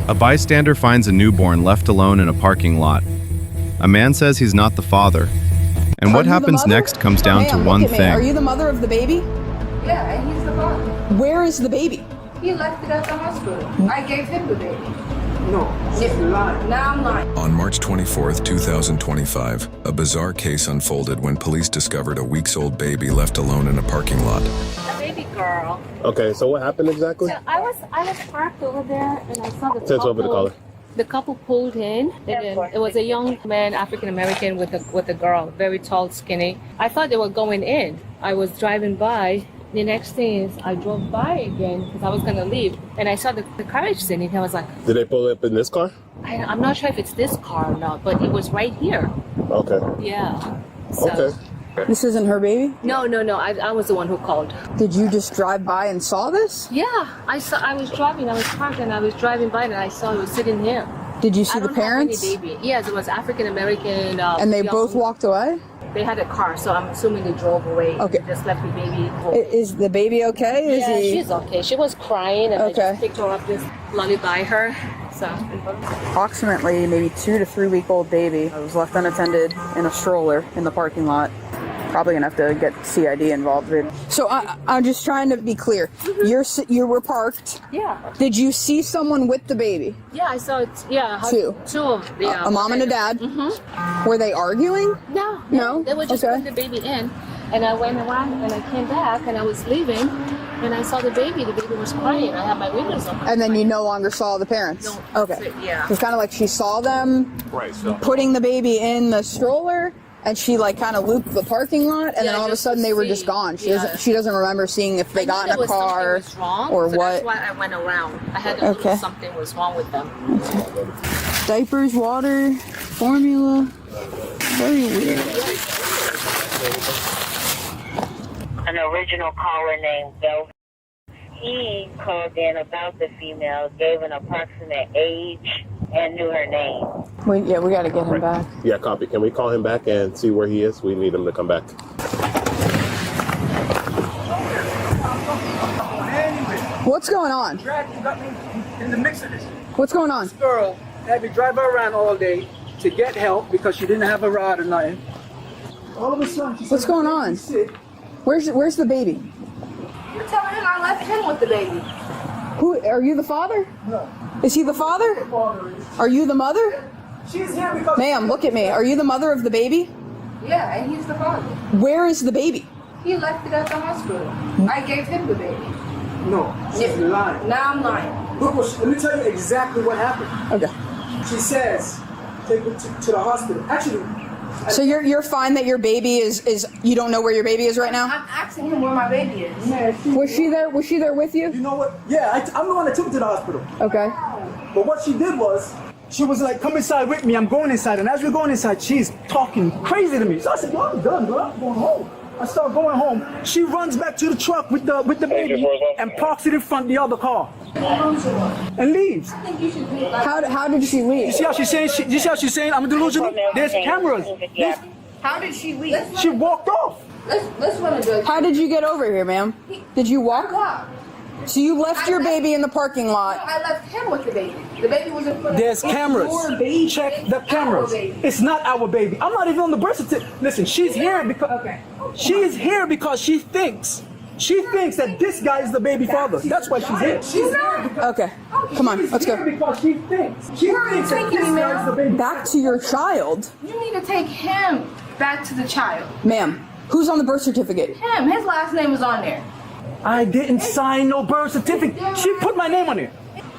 A bystander finds a newborn left alone in a parking lot. A man says he's not the father. And what happens next comes down to one thing. Are you the mother of the baby? Yeah, and he's the father. Where is the baby? He left it at the hospital. I gave him the baby. No, she's lying. Now I'm lying. On March 24th, 2025, a bizarre case unfolded when police discovered a weeks-old baby left alone in a parking lot. A baby girl. Okay, so what happened exactly? So I was parked over there and I saw the Take over the collar. The couple pulled in. It was a young man, African American, with a girl, very tall, skinny. I thought they were going in. I was driving by. The next thing is I drove by again because I was going to leave. And I saw the carriage sitting. I was like... Did they pull up in this car? I'm not sure if it's this car or not, but it was right here. Okay. Yeah. So, okay. This isn't her baby? No. I was the one who called. Did you just drive by and saw this? Yeah. I was driving. I was parked and I was driving by and I saw it was sitting here. Did you see the parents? Baby. Yes, it was African American. And they both walked away? They had a car, so I'm assuming they drove away. Okay. Just left the baby home. Is the baby okay? Yeah, she's okay. She was crying, and I just picked her up, just lullaby her. So. Approximately maybe 2 to 3 week old baby was left unattended in a stroller in the parking lot. Probably gonna have to get CID involved. So I'm just trying to be clear. You were parked. Yeah. Did you see someone with the baby? Yeah, I saw it. Yeah. Two of them. A mom and a dad. Mm-hmm. Were they arguing? No. They were just putting the baby in, and I went around and I came back and I was leaving, and I saw the baby. The baby was crying. I had my windows open. And then you no longer saw the parents. No. Okay. Yeah. It's kind of like she saw them putting the baby in the stroller. And she like kind of looped the parking lot, and then all of a sudden they were just gone. She doesn't remember seeing if they got in a car or what. That's why I went around. I had to know something was wrong with them. Okay. Diapers, water, formula. Very weird. An original caller named Bill. He called in about the female, gave an approximate age, and knew her name. We got to get him back. Yeah, copy. Can we call him back and see where he is? We need him to come back. What's going on? You got me in the mix of this. What's going on? This girl had me drive her around all day to get help because she didn't have a ride or nothing. All of a sudden, she said, what's going on? Where's the baby? You're telling him I left him with the baby. Who are you? The father? No. Is he the father? The father is. Are you the mother? She's here because. Ma'am, look at me. Are you the mother of the baby? Yeah, and he's the father. Where is the baby? He left it at the hospital. I gave him the baby. No, she's lying. Now I'm lying. Look, let me tell you exactly what happened. Okay. She says, take it to the hospital. Actually. So you're fine that your baby is you don't know where your baby is right now? I'm asking him where my baby is. Yeah, Was she there? Was she there with you? You know what? Yeah, I'm the one that took her to the hospital. Okay. But what she did was, she was like, come inside with me. I'm going inside. And as we're going inside, she's talking crazy to me. So I said, well, I'm done, girl. I'm going home. I start going home. She runs back to the truck with the baby and parks it in front of the other car. And leaves. I think you should do it like How did she leave? You see how she's saying? You see how she's saying? I'm delusional. There's cameras. How did she leave? She walked off. Let's run a drug. How did you get over here, ma'am? Did you walk? Walk. So you left your baby in the parking lot. I left him with the baby. The baby was in front of There's cameras. Check the cameras. It's not our baby. I'm not even on the birth certificate. Listen, she's here because she's here because she thinks that this guy is the baby father. That's why she's here. She's here because, Okay. Come on, let's go. because she thinks that this guy is the baby. Back to your child. You need to take him back to the child. Ma'am, who's on the birth certificate? Him. His last name is on there. I didn't sign no birth certificate. She put my name on it.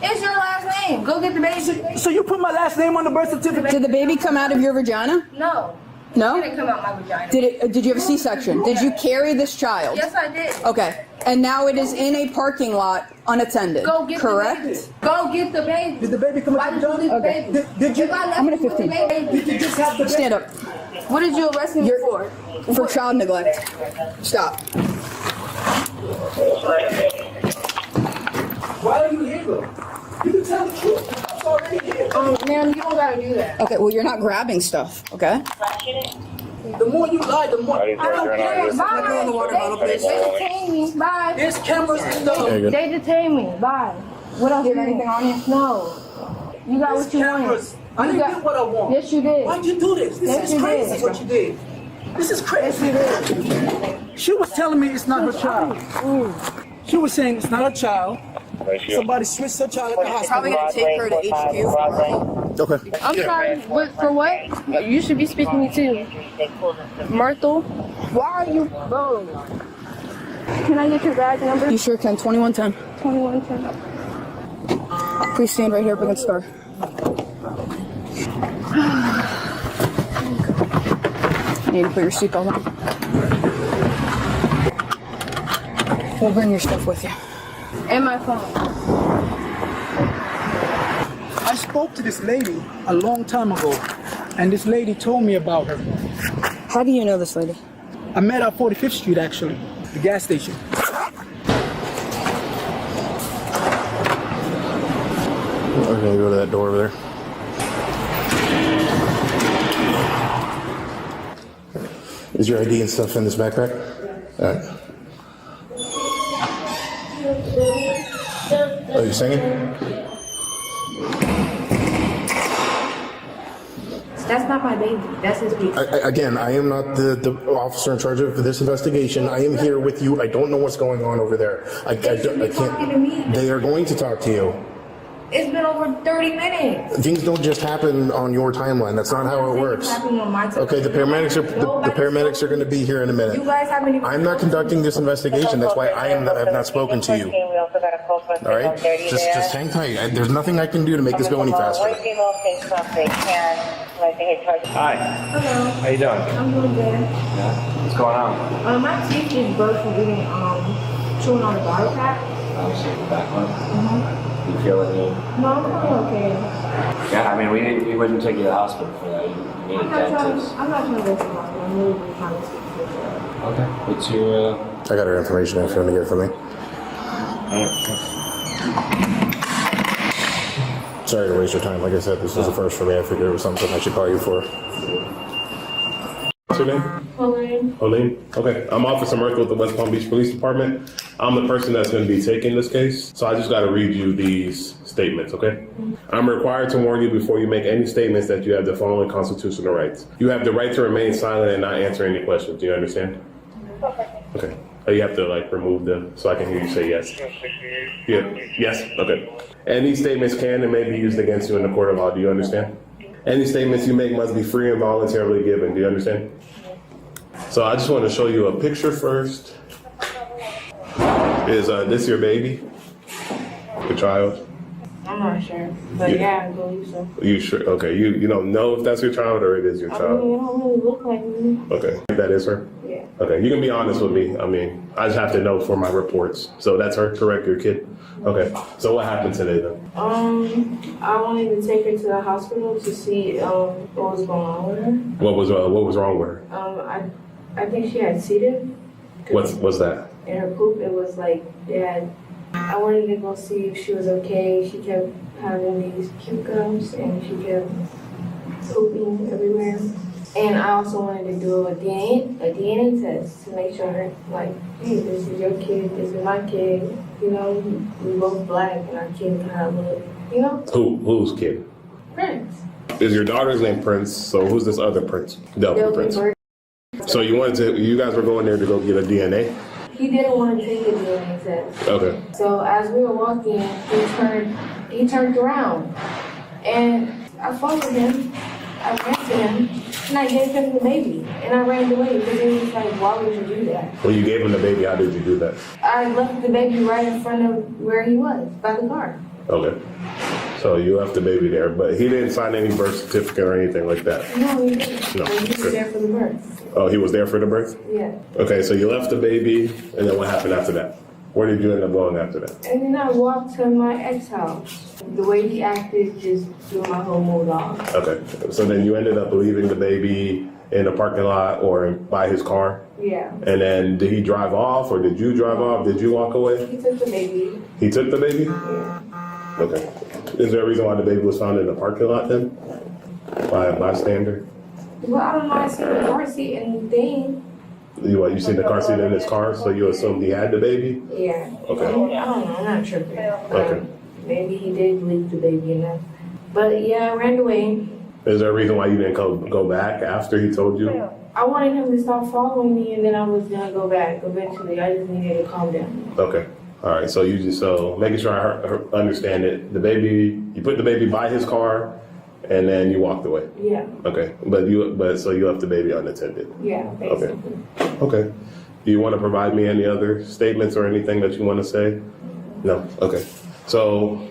It's your last name. Go get the baby. So you put my last name on the birth certificate? Did the baby come out of your vagina? No. No? It didn't come out my vagina. Did you have a C-section? Did you carry this child? Yes, I did. Okay. And now it is in a parking lot unattended. Go get correct? the baby. Go get the baby. Did the baby come Why out did the you leave vagina? the baby? Did you? If I left I'm gonna you with the 15. baby, Did you just have the baby? Stand up. what did you arrest me for? For child neglect. Stop. Why are you here, though? You can tell the truth. It's already here. Ma'am, you don't gotta do that. Okay, well, you're not grabbing stuff, okay? The more you lie, the more. I don't care. Bye. They detained me. Bye. There's cameras in the. They detained me. Bye. What else? Do you have anything on you? No. You got There's what you cameras. wanted. I didn't got- get what I want. Yes, you did. Why'd you do this? This Yes, is you crazy did. what you did. This is crazy. She was telling me it's not her child. She was saying it's not her child. Somebody switched her child at the hospital. Probably gonna take her to HQ. Okay. I'm sorry. For what? You should be speaking to Myrtle. Why are you? Bro. Can I get your badge number? You sure can. 2110. 2110. Please stand right here up against the car. You need to put your seatbelt on. We'll bring your stuff with you. And my phone. I spoke to this lady a long time ago, and this lady told me about her. How do you know this lady? I met her at 45th Street, actually, the gas station. We're gonna go to that door over there. Is your ID and stuff in this backpack? All right. Oh, you singing? That's not my baby. That's his baby. Again, I am not the officer in charge of this investigation. I am here with you. I don't know what's going on over there. I talking to me. can't. They are going to talk to you. It's been over 30 minutes. Things don't just happen on your timeline. That's not how it works. It's happening on my time. Okay, the paramedics are going to be here in a minute. You guys haven't even. I'm not conducting this investigation. That's why I have not spoken to you. All right, just hang tight. There's nothing I can do to make this go any faster. Hi. Hello. How you doing? I'm doing good. Yeah. What's going on? My teeth just burst from eating, chewing on the Bodycam. Obviously, the back one. You feel any? No, I'm feeling okay. Yeah, I mean, we wouldn't take you to the hospital for that. You need a dentist. I'm not trying to go to the hospital. I'm really trying to speak to you. Okay. What's your? I got her information if you want to get it from me. Sorry to waste your time. Like I said, this is the first for me. I figured it was something I should call you for. What's your name? Pauline. Pauline? Okay. I'm Officer Murphy with the West Palm Beach Police Department. I'm the person that's going to be taking this case. So I just got to read you these statements, okay? I'm required to warn you before you make any statements that you have the following constitutional rights. You have the right to remain silent and not answer any questions. Do you understand? Okay. Oh, you have to remove them so I can hear you say yes. Yeah. Yes? Okay. Any statements can and may be used against you in the court of law. Do you understand? Any statements you make must be free and voluntarily given. Do you understand? So I just want to show you a picture first. Is this your baby? The child? I'm not sure. But yeah, I believe so. You sure? Okay. You don't know if that's your child or it is your I child? mean, it don't really look like me. Okay. That is her? Yeah. Okay. You can be honest with me. I mean, I just have to know for my reports. So that's her, correct? Your kid? Okay. So what happened today then? I wanted to take her to the hospital to see what was going on with her. What was wrong with her? I think she had C. diff. What's that? In her poop, it was like I wanted to go see if she was okay. She kept having these puke gums and she kept pooping everywhere. And I also wanted to do a DNA test to make sure, hey, this is your kid, this is my kid. You know, we both black and our kid kind of look, you know? Whose kid? Prince. Is your daughter's name Prince? So who's this other Prince? Delvin Prince. So you guys were going there to go get a DNA? He didn't want to take a DNA test. Okay. So as we were walking, he turned around, and I followed him. I ran to him, and I gave him the baby, and I ran away because he was like, "Why would you do that?" When you gave him the baby, how did you do that? I left the baby right in front of where he was, by the car. Okay. So you left the baby there, but he didn't sign any birth certificate or anything like that? No, he didn't. No. He was there for the birth. Oh, he was there for the birth? Yeah. Okay, so you left the baby, and then what happened after that? Where did you end up going after that? And then I walked to my ex house. The way he acted just threw my whole mood off. Okay, so then you ended up leaving the baby in a parking lot or by his car? Yeah. And then did he drive off or did you drive off? Did you walk away? He took the baby. He took the baby? Yeah. Okay. Is there a reason why the baby was found in the parking lot then? By a bystander? Well, I don't know. I seen the car seat and thing. You seen the car seat in his car, so you assumed he had the baby? Yeah. Okay. I don't know. I'm not tripping. Okay. Maybe he did leave the baby in there. But yeah, I ran away. Is there a reason why you didn't go back after he told you? I wanted him to stop following me, and then I was gonna go back eventually. I just needed to calm down. Okay. All right. So making sure I understand it. The baby, you put the baby by his car, and then you walked away. Yeah. Okay. So you left the baby unattended. Yeah, basically. Okay. Do you want to provide me any other statements or anything that you want to say? No? Okay. So,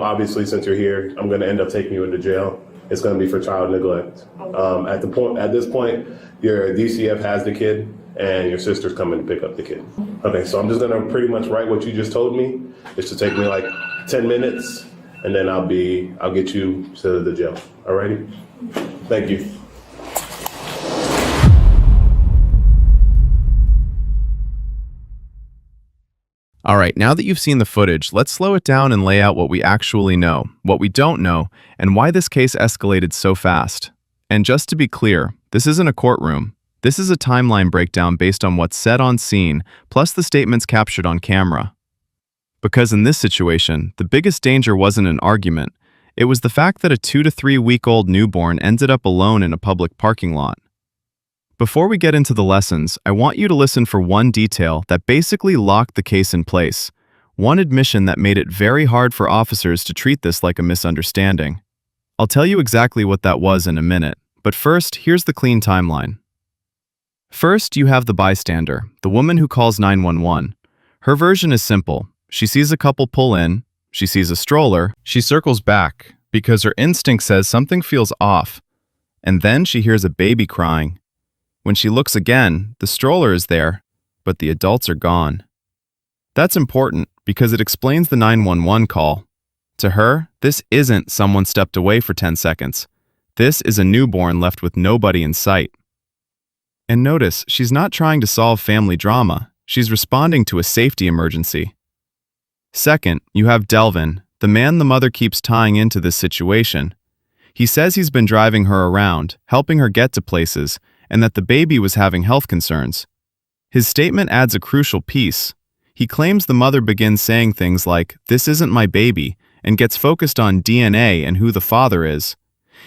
obviously, since you're here, I'm going to end up taking you into jail. It's going to be for child neglect. At this point, your DCF has the kid, and your sister's coming to pick up the kid. Okay, so I'm just going to pretty much write what you just told me. It should take me like 10 minutes, and then I'll get you to the jail. Alrighty? Thank you. All right, now that you've seen the footage, let's slow it down and lay out what we actually know, what we don't know, and why this case escalated so fast. And just to be clear, this isn't a courtroom. This is a timeline breakdown based on what's said on scene, plus the statements captured on camera. Because in this situation, the biggest danger wasn't an argument. It was the fact that a 2 to 3 week old newborn ended up alone in a public parking lot. Before we get into the lessons, I want you to listen for one detail that basically locked the case in place, one admission that made it very hard for officers to treat this like a misunderstanding. I'll tell you exactly what that was in a minute, but first, here's the clean timeline. First, you have the bystander, the woman who calls 911. Her version is simple. She sees a couple pull in, she sees a stroller, she circles back because her instinct says something feels off, and then she hears a baby crying. When she looks again, the stroller is there, but the adults are gone. That's important because it explains the 911 call. To her, this isn't someone stepped away for 10 seconds. This is a newborn left with nobody in sight. And notice, she's not trying to solve family drama. She's responding to a safety emergency. Second, you have Delvin, the man the mother keeps tying into this situation. He says he's been driving her around, helping her get to places, and that the baby was having health concerns. His statement adds a crucial piece. He claims the mother begins saying things like, "This isn't my baby," and gets focused on DNA and who the father is.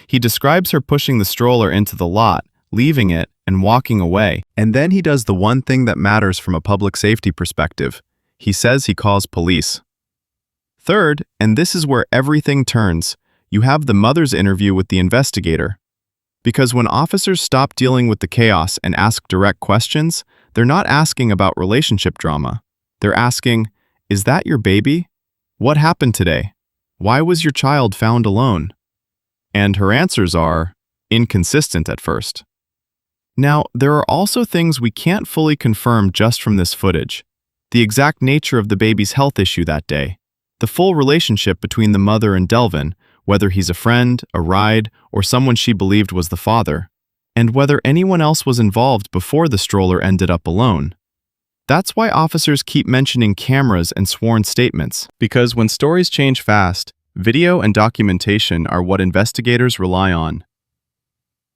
He describes her pushing the stroller into the lot, leaving it, and walking away. And then he does the one thing that matters from a public safety perspective. He says he calls police. Third, and this is where everything turns, you have the mother's interview with the investigator. Because when officers stop dealing with the chaos and ask direct questions, they're not asking about relationship drama. They're asking, "Is that your baby? What happened today? Why was your child found alone?" And her answers are inconsistent at first. Now, there are also things we can't fully confirm just from this footage. The exact nature of the baby's health issue that day, the full relationship between the mother and Delvin, whether he's a friend, a ride, or someone she believed was the father, and whether anyone else was involved before the stroller ended up alone. That's why officers keep mentioning cameras and sworn statements, because when stories change fast, video and documentation are what investigators rely on.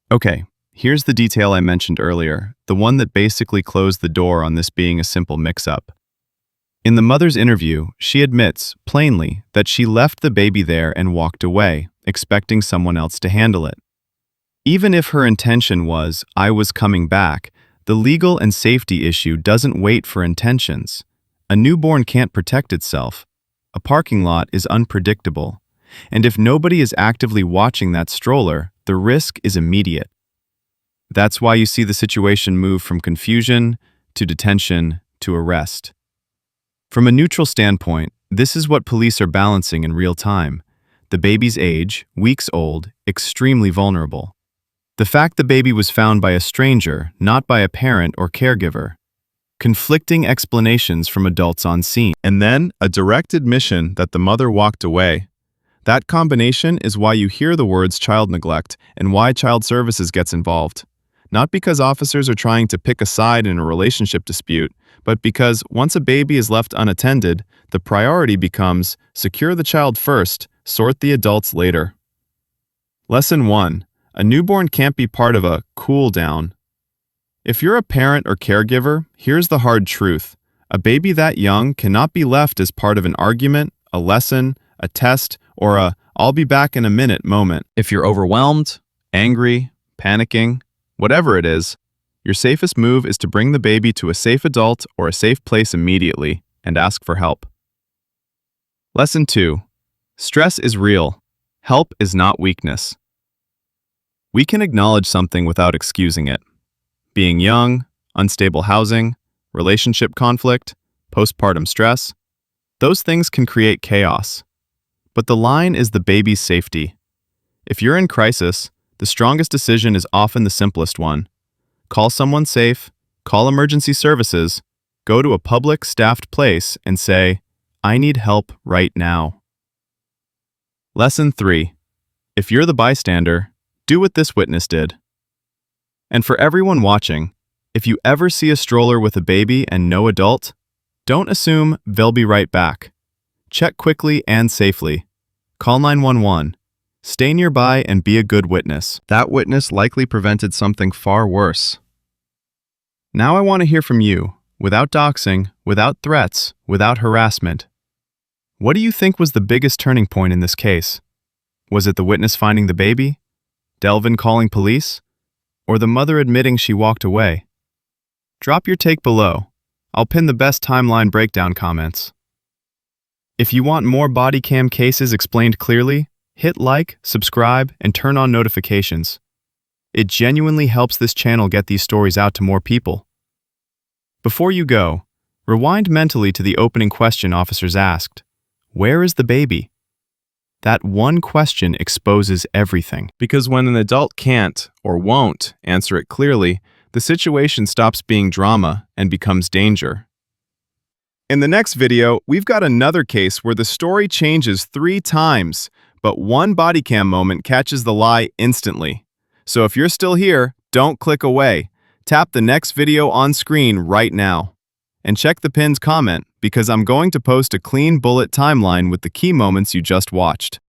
Okay, here's the detail I mentioned earlier, the one that basically closed the door on this being a simple mix-up. In the mother's interview, she admits, plainly, that she left the baby there and walked away, expecting someone else to handle it. Even if her intention was, "I was coming back," the legal and safety issue doesn't wait for intentions. A newborn can't protect itself. A parking lot is unpredictable. And if nobody is actively watching that stroller, the risk is immediate. That's why you see the situation move from confusion to detention to arrest. From a neutral standpoint, this is what police are balancing in real time. The baby's age, weeks old, extremely vulnerable. The fact the baby was found by a stranger, not by a parent or caregiver. Conflicting explanations from adults on scene. And then, a direct admission that the mother walked away. That combination is why you hear the words child neglect and why child services gets involved. Not because officers are trying to pick a side in a relationship dispute, but because once a baby is left unattended, the priority becomes secure the child first, sort the adults later. Lesson 1. A newborn can't be part of a cool down. If you're a parent or caregiver, here's the hard truth. A baby that young cannot be left as part of an argument, a lesson, a test, or I'll be back in a minute moment. If you're overwhelmed, angry, panicking, whatever it is, your safest move is to bring the baby to a safe adult or a safe place immediately and ask for help. Lesson 2. Stress is real. Help is not weakness. We can acknowledge something without excusing it. Being young, unstable housing, relationship conflict, postpartum stress, those things can create chaos. But the line is the baby's safety. If you're in crisis, the strongest decision is often the simplest one. Call someone safe, call emergency services, go to a public, staffed place and say, "I need help right now." Lesson 3. If you're the bystander, do what this witness did. And for everyone watching, if you ever see a stroller with a baby and no adult, don't assume they'll be right back. Check quickly and safely. Call 911. Stay nearby and be a good witness. That witness likely prevented something far worse. Now I want to hear from you, without doxing, without threats, without harassment. What do you think was the biggest turning point in this case? Was it the witness finding the baby? Delvin calling police? Or the mother admitting she walked away? Drop your take below. I'll pin the best timeline breakdown comments. If you want more Bodycam cases explained clearly, hit like, subscribe, and turn on notifications. It genuinely helps this channel get these stories out to more people. Before you go, rewind mentally to the opening question officers asked. Where is the baby? That one question exposes everything. Because when an adult can't or won't answer it clearly, the situation stops being drama and becomes danger. In the next video, we've got another case where the story changes 3 times, but one Bodycam moment catches the lie instantly. So if you're still here, don't click away. Tap the next video on screen right now. And check the pinned comment, because I'm going to post a clean bullet timeline with the key moments you just watched.